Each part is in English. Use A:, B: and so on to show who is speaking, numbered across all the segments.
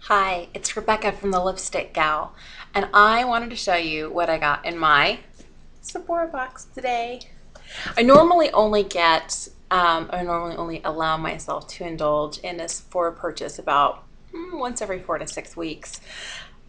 A: Hi, it's Rebecca from the Lipstick Gal, and I wanted to show you what I got in my Sephora box today. I normally only allow myself to indulge in a Sephora purchase about once every 4 to 6 weeks.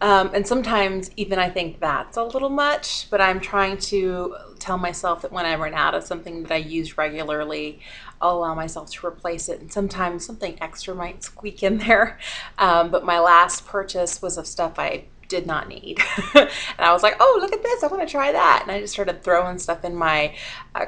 A: And sometimes even I think that's a little much, but I'm trying to tell myself that when I run out of something that I use regularly, I'll allow myself to replace it. And sometimes something extra might squeak in there. But my last purchase was of stuff I did not need. And I was like, oh, look at this. I want to try that. And I just started throwing stuff in my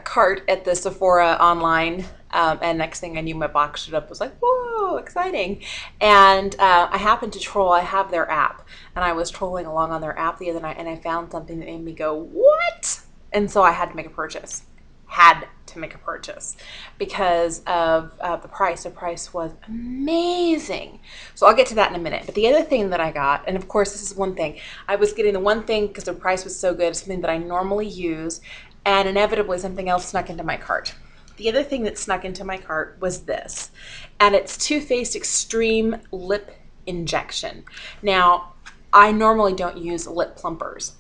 A: cart at the Sephora online. And next thing I knew, my box showed up. Was like, whoa, exciting. And I have their app. And I was trolling along on their app the other night and I found something that made me go, what? And so I had to make a purchase. Had to make a purchase because of the price. The price was amazing. So I'll get to that in a minute. But the other thing that I got, and of course, this is one thing, I was getting the one thing because the price was so good, something that I normally use, and inevitably something else snuck into my cart. The other thing that snuck into my cart was this, and it's Too Faced Extreme Lip Injection. Now, I normally don't use lip plumpers.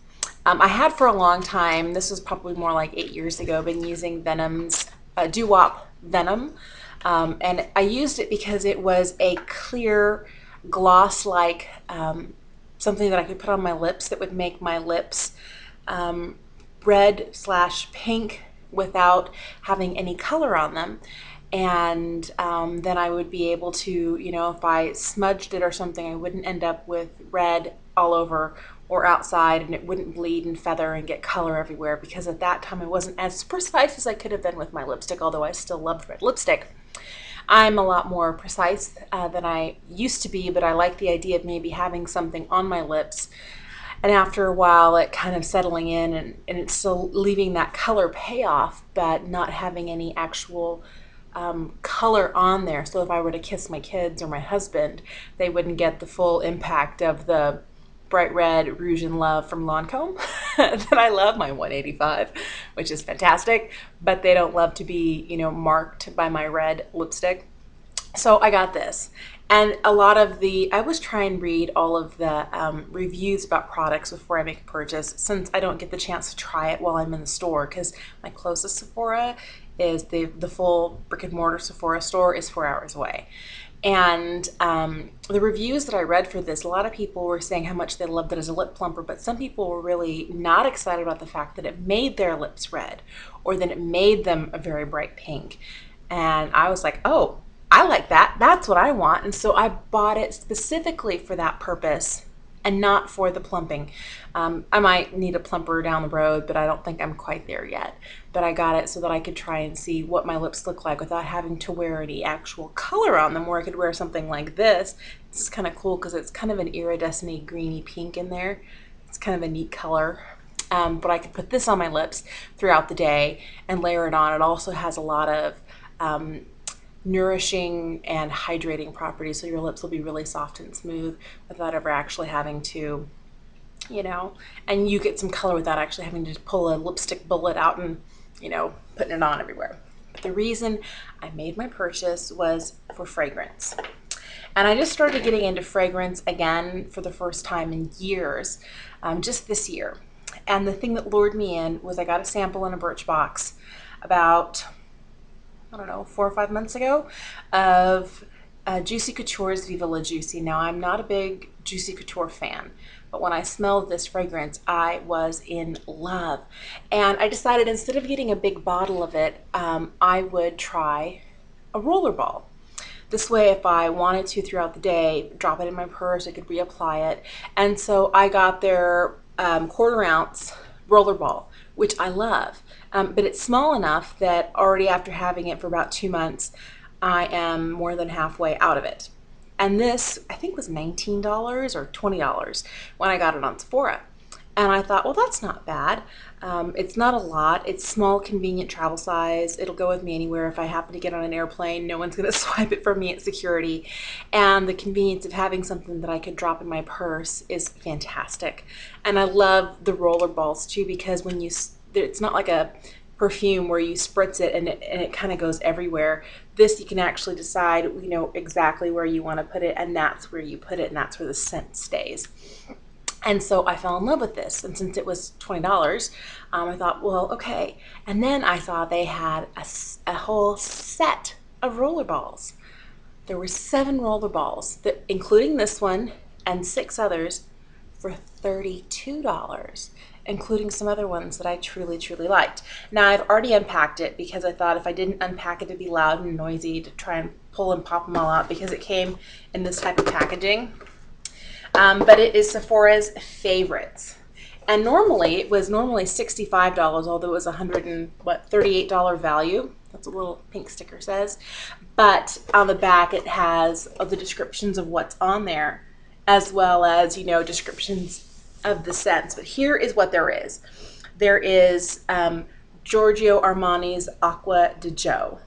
A: I had for a long time, this was probably more like 8 years ago, been using Venom's Doo-Wop Venom. And I used it because it was a clear gloss-like something that I could put on my lips that would make my lips red slash pink without having any color on them. And then I would be able to, if I smudged it or something, I wouldn't end up with red all over or outside, and it wouldn't bleed and feather and get color everywhere, because at that time I wasn't as precise as I could have been with my lipstick, although I still loved red lipstick. I'm a lot more precise than I used to be, but I like the idea of maybe having something on my lips and after a while it kind of settling in, and it's still leaving that color payoff but not having any actual color on there. So if I were to kiss my kids or my husband, they wouldn't get the full impact of the bright red Rouge in Love from Lancome that I love, my 185, which is fantastic, but they don't love to be, marked by my red lipstick. So I got this. And I always try and read all of the reviews about products before I make a purchase, since I don't get the chance to try it while I'm in the store, because my closest Sephora is the full brick and mortar Sephora store is 4 hours away. And the reviews that I read for this, a lot of people were saying how much they loved it as a lip plumper, but some people were really not excited about the fact that it made their lips red or that it made them a very bright pink. And I was like, oh, I like that. That's what I want. And so I bought it specifically for that purpose and not for the plumping. I might need a plumper down the road, but I don't think I'm quite there yet. But I got it so that I could try and see what my lips look like without having to wear any actual color on them, where I could wear something like this. This is kind of cool because it's kind of an iridescent greeny pink in there. It's kind of a neat color. But I could put this on my lips throughout the day and layer it on. It also has a lot of nourishing and hydrating properties, so your lips will be really soft and smooth without ever actually having to, and you get some color without actually having to pull a lipstick bullet out and, putting it on everywhere. But the reason I made my purchase was for fragrance. And I just started getting into fragrance again for the first time in years, just this year. And the thing that lured me in was I got a sample in a Birchbox about, I don't know, 4 or 5 months ago of Juicy Couture's Viva La Juicy. Now, I'm not a big Juicy Couture fan, but when I smelled this fragrance, I was in love. And I decided instead of getting a big bottle of it, I would try a rollerball. This way, if I wanted to throughout the day, drop it in my purse, I could reapply it. And so I got their 1/4 ounce rollerball, which I love. But it's small enough that already after having it for about 2 months, I am more than halfway out of it. And this, I think, was $19 or $20 when I got it on Sephora. And I thought, well, that's not bad. It's not a lot. It's small, convenient travel size. It'll go with me anywhere. If I happen to get on an airplane, no one's going to swipe it from me at security. And the convenience of having something that I could drop in my purse is fantastic. And I love the roller balls too, because when it's not like a perfume where you spritz it and it kind of goes everywhere. This, you can actually decide, you know, exactly where you want to put it, and that's where you put it, and that's where the scent stays. And so I fell in love with this. And since it was $20, I thought, well, okay. And then I saw they had a whole set of roller balls. There were 7 roller balls, that, including this one and 6 others, for $32, including some other ones that I truly, truly liked. Now, I've already unpacked it because I thought if I didn't unpack it, it'd be loud and noisy to try and pull and pop them all out, because it came in this type of packaging. But it is Sephora's Favorites. And normally, it was $65, although it was $38 value. That's what a little pink sticker says. But on the back, it has the descriptions of what's on there, as well as, you know, descriptions of the scents. But here is what there is. There is Giorgio Armani's Acqua di Gio.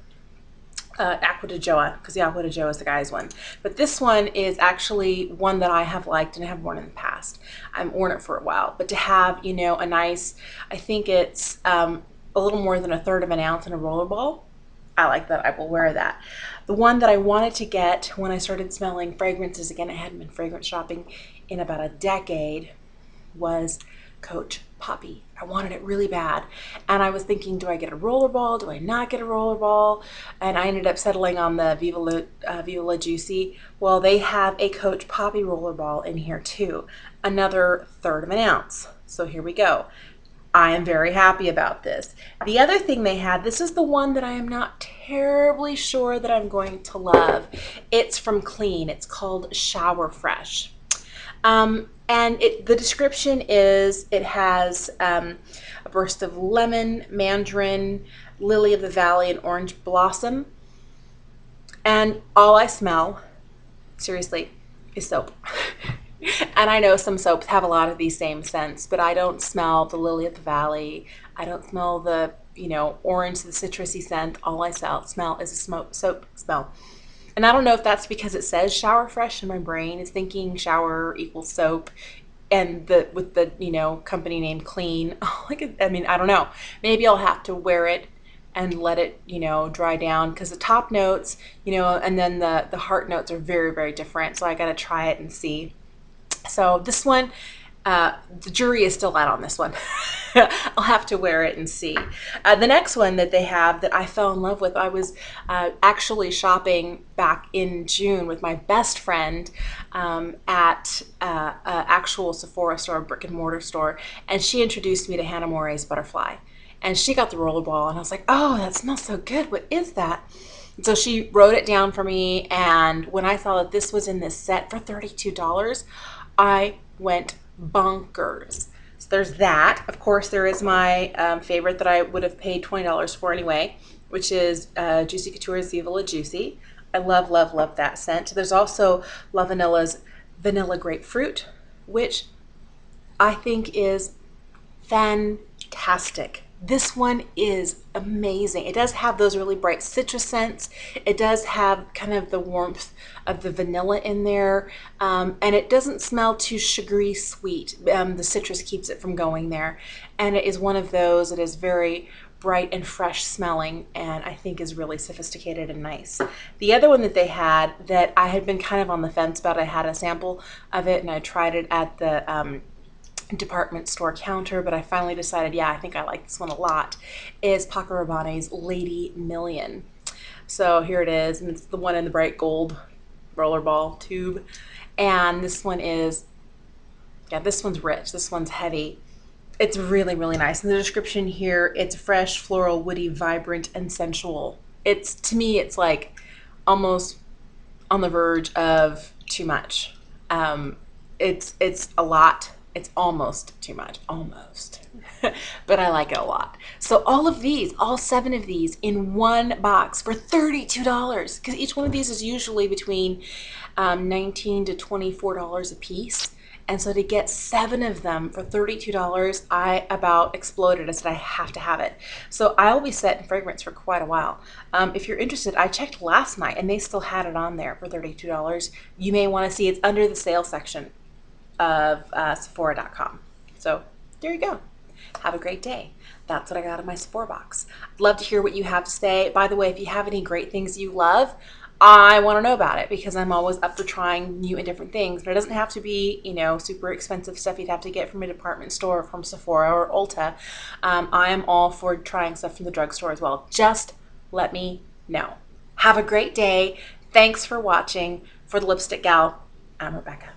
A: Acqua di Gioia, because the Acqua di Gio is the guy's one. But this one is actually one that I have liked and have worn in the past. I've worn it for a while. But to have, you know, a nice, I think it's a little more than 1/3 of an ounce in a rollerball, I like that. I will wear that. The one that I wanted to get when I started smelling fragrances again, I hadn't been fragrance shopping in about a decade, was Coach Poppy. I wanted it really bad. And I was thinking, do I get a rollerball? Do I not get a rollerball? And I ended up settling on the Viva La Juicy. Well, they have a Coach Poppy rollerball in here too. Another 1/3 of an ounce. So here we go. I am very happy about this. The other thing they had, this is the one that I am not terribly sure that I'm going to love. It's from Clean. It's called Shower Fresh. And the description is, it has a burst of lemon, mandarin, lily of the valley, and orange blossom. And all I smell, seriously, is soap. And I know some soaps have a lot of these same scents, but I don't smell the lily of the valley. I don't smell the, you know, orange, the citrusy scent. All I smell is a soap smell. And I don't know if that's because it says Shower Fresh, and my brain is thinking shower equals soap, and with the, you know, company name Clean. I mean, I don't know. Maybe I'll have to wear it and let it, you know, dry down, because the top notes, you know, and then the heart notes are very, very different. So I got to try it and see. So this one, the jury is still out on this one. I'll have to wear it and see. The next one that they have that I fell in love with, I was actually shopping back in June with my best friend at an actual Sephora store, a brick and mortar store, and she introduced me to Hannah More's Butterfly. And she got the rollerball, and I was like, oh, that smells so good. What is that? And so she wrote it down for me, and when I saw that this was in this set for $32, I went bonkers. So there's that. Of course, there is my favorite that I would have paid $20 for anyway, which is Juicy Couture's Viva La Juicy. I love, love, love that scent. There's also La Vanilla's Vanilla Grapefruit, which I think is fantastic. This one is amazing. It does have those really bright citrus scents. It does have kind of the warmth of the vanilla in there, and it doesn't smell too sugary sweet. The citrus keeps it from going there, and it is one of those that is very bright and fresh smelling, and I think is really sophisticated and nice. The other one that they had that I had been kind of on the fence about, I had a sample of it and I tried it at the department store counter, but I finally decided, yeah, I think I like this one a lot, is Paco Rabanne's Lady Million. So here it is, and it's the one in the bright gold rollerball tube. And this one is, yeah, this one's rich, this one's heavy. It's really, really nice. In the description here, it's fresh, floral, woody, vibrant, and sensual. It's, to me, it's like almost on the verge of too much. It's a lot. It's almost too much, almost, but I like it a lot. So all of these, all 7 of these in one box for $32, because each one of these is usually between $19 to $24 a piece. And so to get 7 of them for $32, I about exploded. I said, I have to have it. So I'll be set in fragrance for quite a while. If you're interested, I checked last night and they still had it on there for $32. You may want to see, it's under the sale section of Sephora.com. So there you go. Have a great day. That's what I got in my Sephora box. I'd love to hear what you have to say. By the way, if you have any great things you love, I want to know about it because I'm always up for trying new and different things. But it doesn't have to be, super expensive stuff you'd have to get from a department store or from Sephora or Ulta. I am all for trying stuff from the drugstore as well. Just let me know. Have a great day. Thanks for watching. For the Lipstick Gal, I'm Rebecca.